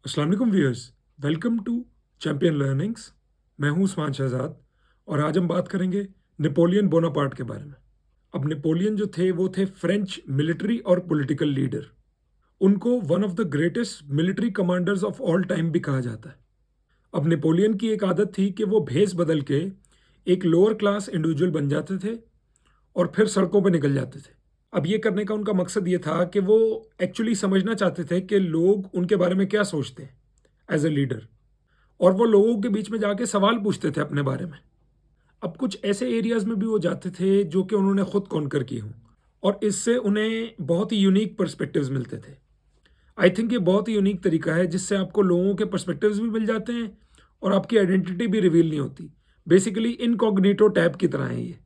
अस्सलाम वालेकुम viewers, welcome to champion learnings. मैं हूं उस्मान शहजाद और आज हम बात करेंगे नेपोलियन बोनापार्ट के बारे में। अब नेपोलियन जो थे वो थे फ्रेंच मिलिट्री और पॉलिटिकल लीडर। उनको one of the greatest military commanders of all time भी कहा जाता है। अब नेपोलियन की एक आदत थी कि वो भेस बदल के एक लोअर क्लास इंडिविजुअल बन जाते थे और फिर सड़कों पर निकल जाते थे। अब ये करने का उनका मकसद ये था कि वो एक्चुअली समझना चाहते थे कि लोग उनके बारे में क्या सोचते हैं एज अ लीडर, और वो लोगों के बीच में जाके सवाल पूछते थे अपने बारे में। अब कुछ ऐसे एरियाज में भी वो जाते थे जो कि उन्होंने खुद कॉन्कर किए हों, और इससे उन्हें बहुत ही यूनिक पर्सपेक्टिव्स मिलते थे। आई थिंक ये बहुत ही यूनिक तरीका है जिससे आपको लोगों के पर्सपेक्टिव्स भी मिल जाते हैं और आपकी आइडेंटिटी भी रिवील नहीं होती। बेसिकली इनकॉग्निटो टैब की तरह है ये।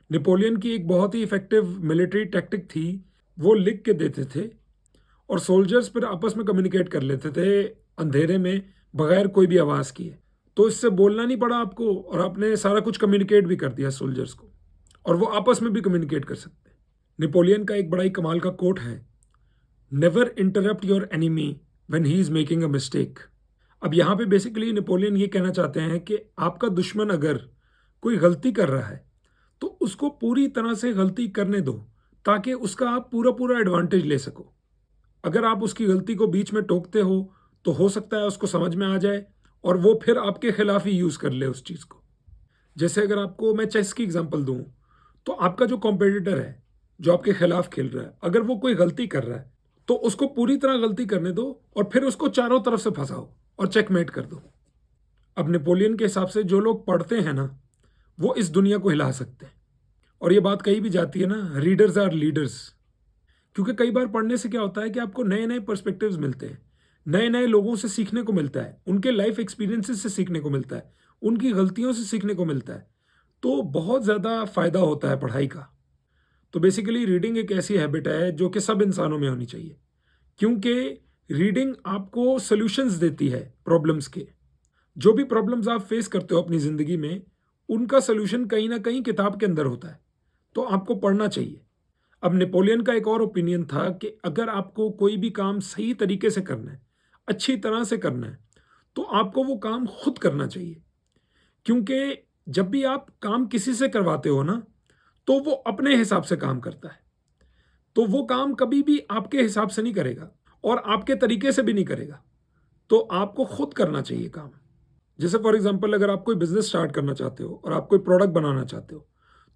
नेपोलियन की एक बहुत ही इफेक्टिव मिलिट्री टैक्टिक थी, वो लिख के देते थे और सोल्जर्स फिर आपस में कम्युनिकेट कर लेते थे अंधेरे में, बगैर कोई भी आवाज़ किए। तो इससे बोलना नहीं पड़ा आपको और आपने सारा कुछ कम्युनिकेट भी कर दिया सोल्जर्स को, और वो आपस में भी कम्युनिकेट कर सकते हैं। नेपोलियन का एक बड़ा ही कमाल का कोट है, never interrupt your enemy when he is making a mistake. अब यहाँ पे बेसिकली नेपोलियन ये कहना चाहते हैं कि आपका दुश्मन अगर कोई गलती कर रहा है तो उसको पूरी तरह से गलती करने दो, ताकि उसका आप पूरा पूरा एडवांटेज ले सको। अगर आप उसकी गलती को बीच में टोकते हो तो हो सकता है उसको समझ में आ जाए और वो फिर आपके खिलाफ ही यूज़ कर ले उस चीज़ को। जैसे अगर आपको मैं चेस की एग्जांपल दूं, तो आपका जो कॉम्पिटिटर है, जो आपके खिलाफ खेल रहा है, अगर वो कोई गलती कर रहा है तो उसको पूरी तरह गलती करने दो और फिर उसको चारों तरफ से फंसाओ और चेकमेट कर दो। अब नेपोलियन के हिसाब से जो लोग पढ़ते हैं ना, वो इस दुनिया को हिला सकते हैं। और ये बात कही भी जाती है ना, रीडर्स आर लीडर्स। क्योंकि कई बार पढ़ने से क्या होता है कि आपको नए नए पर्सपेक्टिव्स मिलते हैं, नए नए लोगों से सीखने को मिलता है, उनके लाइफ एक्सपीरियंसेस से सीखने को मिलता है, उनकी गलतियों से सीखने को मिलता है। तो बहुत ज़्यादा फ़ायदा होता है पढ़ाई का। तो बेसिकली रीडिंग एक ऐसी हैबिट है जो कि सब इंसानों में होनी चाहिए, क्योंकि रीडिंग आपको सॉल्यूशंस देती है प्रॉब्लम्स के। जो भी प्रॉब्लम्स आप फेस करते हो अपनी ज़िंदगी में, उनका सॉल्यूशन कहीं ना कहीं किताब के अंदर होता है। तो आपको पढ़ना चाहिए। अब नेपोलियन का एक और ओपिनियन था कि अगर आपको कोई भी काम सही तरीके से करना है, अच्छी तरह से करना है, तो आपको वो काम खुद करना चाहिए। क्योंकि जब भी आप काम किसी से करवाते हो ना, तो वो अपने हिसाब से काम करता है। तो वो काम कभी भी आपके हिसाब से नहीं करेगा और आपके तरीके से भी नहीं करेगा। तो आपको खुद करना चाहिए काम। जैसे फॉर एग्जांपल, अगर आप कोई बिजनेस स्टार्ट करना चाहते हो और आप कोई प्रोडक्ट बनाना चाहते हो,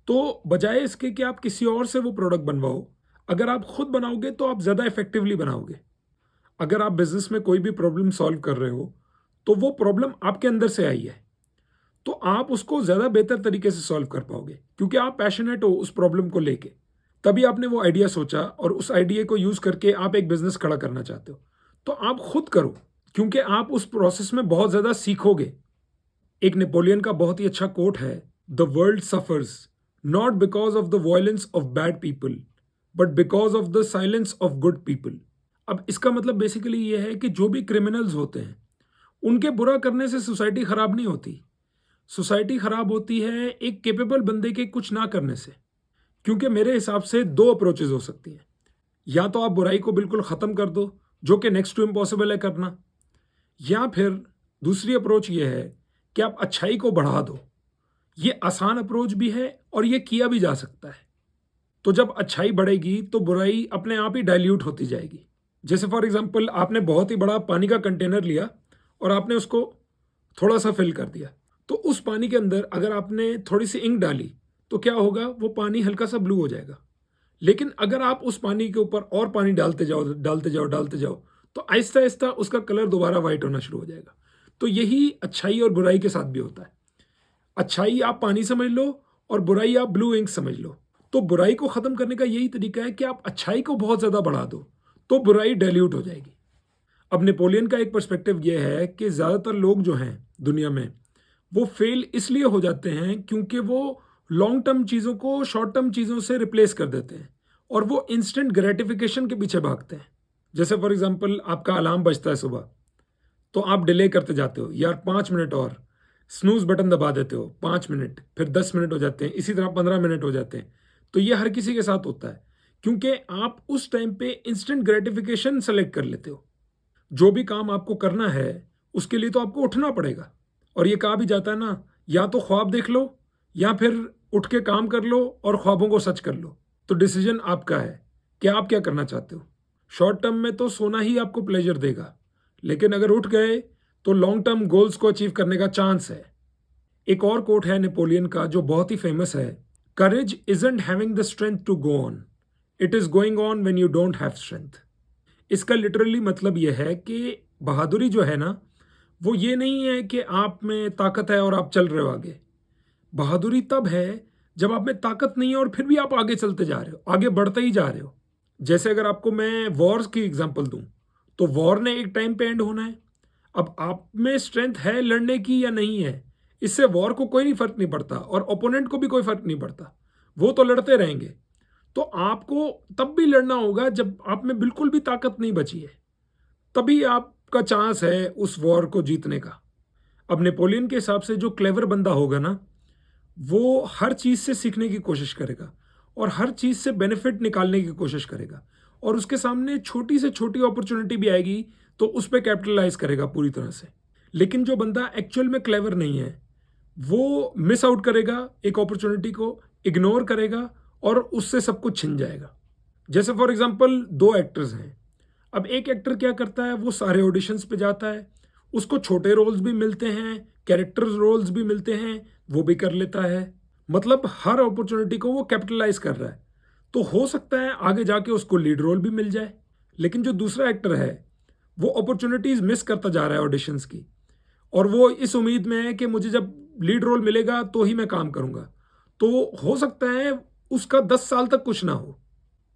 तो बजाय इसके कि आप किसी और से वो प्रोडक्ट बनवाओ, अगर आप खुद बनाओगे तो आप ज़्यादा इफेक्टिवली बनाओगे। अगर आप बिजनेस में कोई भी प्रॉब्लम सॉल्व कर रहे हो, तो वो प्रॉब्लम आपके अंदर से आई है, तो आप उसको ज़्यादा बेहतर तरीके से सॉल्व कर पाओगे, क्योंकि आप पैशनेट हो उस प्रॉब्लम को लेके। तभी आपने वो आइडिया सोचा और उस आइडिया को यूज़ करके आप एक बिजनेस खड़ा करना चाहते हो। तो आप खुद करो, क्योंकि आप उस प्रोसेस में बहुत ज़्यादा सीखोगे। एक नेपोलियन का बहुत ही अच्छा कोट है, the world suffers not because of the violence of bad people, but because of the silence of good people. अब इसका मतलब बेसिकली ये है कि जो भी क्रिमिनल्स होते हैं, उनके बुरा करने से सोसाइटी खराब नहीं होती। सोसाइटी खराब होती है एक केपेबल बंदे के कुछ ना करने से। क्योंकि मेरे हिसाब से दो अप्रोचेज हो सकती हैं। या तो आप बुराई को बिल्कुल ख़त्म कर दो, जो कि नेक्स्ट टू इम्पॉसिबल है करना, या फिर दूसरी अप्रोच ये है कि आप अच्छाई को बढ़ा दो। ये आसान अप्रोच भी है और ये किया भी जा सकता है। तो जब अच्छाई बढ़ेगी तो बुराई अपने आप ही डाइल्यूट होती जाएगी। जैसे फॉर एग्जांपल, आपने बहुत ही बड़ा पानी का कंटेनर लिया और आपने उसको थोड़ा सा फिल कर दिया, तो उस पानी के अंदर अगर आपने थोड़ी सी इंक डाली तो क्या होगा, वो पानी हल्का सा ब्लू हो जाएगा। लेकिन अगर आप उस पानी के ऊपर और पानी डालते जाओ डालते जाओ डालते जाओ, तो आहिस्ता आहिस्ता उसका कलर दोबारा वाइट होना शुरू हो जाएगा। तो यही अच्छाई और बुराई के साथ भी होता है। अच्छाई आप पानी समझ लो और बुराई आप ब्लू इंक समझ लो। तो बुराई को ख़त्म करने का यही तरीका है कि आप अच्छाई को बहुत ज़्यादा बढ़ा दो, तो बुराई डाइल्यूट हो जाएगी। अब नेपोलियन का एक पर्सपेक्टिव ये है कि ज़्यादातर लोग जो हैं दुनिया में, वो फेल इसलिए हो जाते हैं क्योंकि वो लॉन्ग टर्म चीज़ों को शॉर्ट टर्म चीज़ों से रिप्लेस कर देते हैं और वो इंस्टेंट ग्रेटिफिकेशन के पीछे भागते हैं। जैसे फॉर एग्जांपल, आपका अलार्म बजता है सुबह, तो आप डिले करते जाते हो, यार 5 मिनट और, स्नूज बटन दबा देते हो, 5 मिनट, फिर 10 मिनट हो जाते हैं, इसी तरह 15 मिनट हो जाते हैं। तो ये हर किसी के साथ होता है, क्योंकि आप उस टाइम पे इंस्टेंट ग्रेटिफिकेशन सेलेक्ट कर लेते हो। जो भी काम आपको करना है उसके लिए तो आपको उठना पड़ेगा। और ये कहा भी जाता है ना, या तो ख्वाब देख लो या फिर उठ के काम कर लो और ख्वाबों को सच कर लो। तो डिसीजन आपका है कि आप क्या करना चाहते हो। शॉर्ट टर्म में तो सोना ही आपको प्लेजर देगा, लेकिन अगर उठ गए तो लॉन्ग टर्म गोल्स को अचीव करने का चांस है। एक और कोट है नेपोलियन का जो बहुत ही फेमस है, courage isn't having the strength to go on, it is going on when you don't have strength. इसका लिटरली मतलब यह है कि बहादुरी जो है ना, वो ये नहीं है कि आप में ताकत है और आप चल रहे हो आगे। बहादुरी तब है जब आप में ताकत नहीं है और फिर भी आप आगे चलते जा रहे हो, आगे बढ़ते ही जा रहे हो। जैसे अगर आपको मैं वॉर्स की एग्जांपल दूं, तो वॉर ने एक टाइम पे एंड होना है। अब आप में स्ट्रेंथ है लड़ने की या नहीं है, इससे वॉर को कोई नहीं फर्क नहीं पड़ता और ओपोनेंट को भी कोई फर्क नहीं पड़ता, वो तो लड़ते रहेंगे। तो आपको तब भी लड़ना होगा जब आप में बिल्कुल भी ताकत नहीं बची है, तभी आपका चांस है उस वॉर को जीतने का। अब नेपोलियन के हिसाब से जो क्लेवर बंदा होगा ना, वो हर चीज़ से सीखने की कोशिश करेगा और हर चीज़ से बेनिफिट निकालने की कोशिश करेगा, और उसके सामने छोटी से छोटी अपॉर्चुनिटी भी आएगी तो उस पर कैपिटलाइज करेगा पूरी तरह से। लेकिन जो बंदा एक्चुअल में क्लेवर नहीं है, वो मिस आउट करेगा एक अपॉर्चुनिटी को, इग्नोर करेगा और उससे सब कुछ छिन जाएगा। जैसे फॉर एग्जांपल दो एक्टर्स हैं। अब एक एक्टर क्या करता है, वो सारे ऑडिशंस पे जाता है, उसको छोटे रोल्स भी मिलते हैं, कैरेक्टर रोल्स भी मिलते हैं, वो भी कर लेता है। मतलब हर अपॉर्चुनिटी को वो कैपिटलाइज कर रहा है। तो हो सकता है आगे जाके उसको लीड रोल भी मिल जाए। लेकिन जो दूसरा एक्टर है, वो अपॉर्चुनिटीज मिस करता जा रहा है ऑडिशंस की, और वो इस उम्मीद में है कि मुझे जब लीड रोल मिलेगा तो ही मैं काम करूंगा। तो हो सकता है उसका 10 साल तक कुछ ना हो,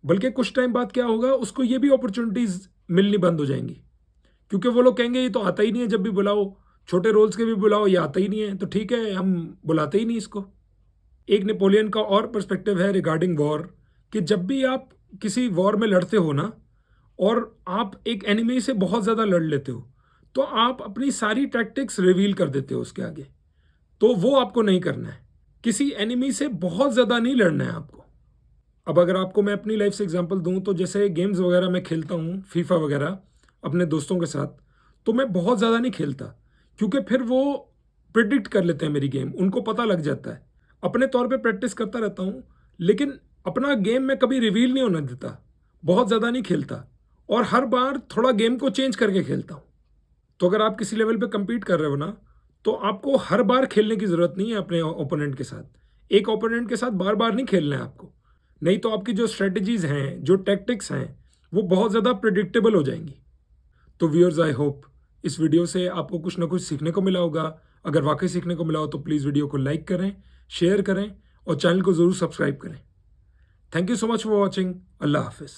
बल्कि कुछ टाइम बाद क्या होगा, उसको ये भी अपॉर्चुनिटीज मिलनी बंद हो जाएंगी, क्योंकि वो लोग कहेंगे ये तो आता ही नहीं है, जब भी बुलाओ छोटे रोल्स के भी बुलाओ ये आता ही नहीं है, तो ठीक है हम बुलाते ही नहीं इसको। एक नेपोलियन का और पर्सपेक्टिव है रिगार्डिंग वॉर, कि जब भी आप किसी वॉर में लड़ते हो ना, और आप एक एनिमी से बहुत ज़्यादा लड़ लेते हो, तो आप अपनी सारी टैक्टिक्स रिवील कर देते हो उसके आगे। तो वो आपको नहीं करना है, किसी एनिमी से बहुत ज़्यादा नहीं लड़ना है आपको। अब अगर आपको मैं अपनी लाइफ से एग्जांपल दूं, तो जैसे गेम्स वगैरह मैं खेलता हूं, फीफा वगैरह अपने दोस्तों के साथ, तो मैं बहुत ज़्यादा नहीं खेलता, क्योंकि फिर वो प्रिडिक्ट कर लेते हैं मेरी गेम, उनको पता लग जाता है। अपने तौर पे प्रैक्टिस करता रहता हूं, लेकिन अपना गेम मैं कभी रिवील नहीं होने देता, बहुत ज़्यादा नहीं खेलता, और हर बार थोड़ा गेम को चेंज करके खेलता हूँ। तो अगर आप किसी लेवल पे compete कर रहे हो ना, तो आपको हर बार खेलने की ज़रूरत नहीं है अपने ओपोनेंट के साथ। एक ओपोनेंट के साथ बार बार नहीं खेलना है आपको, नहीं तो आपकी जो स्ट्रेटजीज हैं, जो टैक्टिक्स हैं, वो बहुत ज़्यादा प्रिडिक्टेबल हो जाएंगी। तो व्यूअर्स, आई होप इस वीडियो से आपको कुछ ना कुछ सीखने को मिला होगा। अगर वाकई सीखने को मिला हो तो प्लीज़ वीडियो को लाइक करें, शेयर करें और चैनल को ज़रूर सब्सक्राइब करें। Thank you so much for watching. अल्लाह हाफिज़।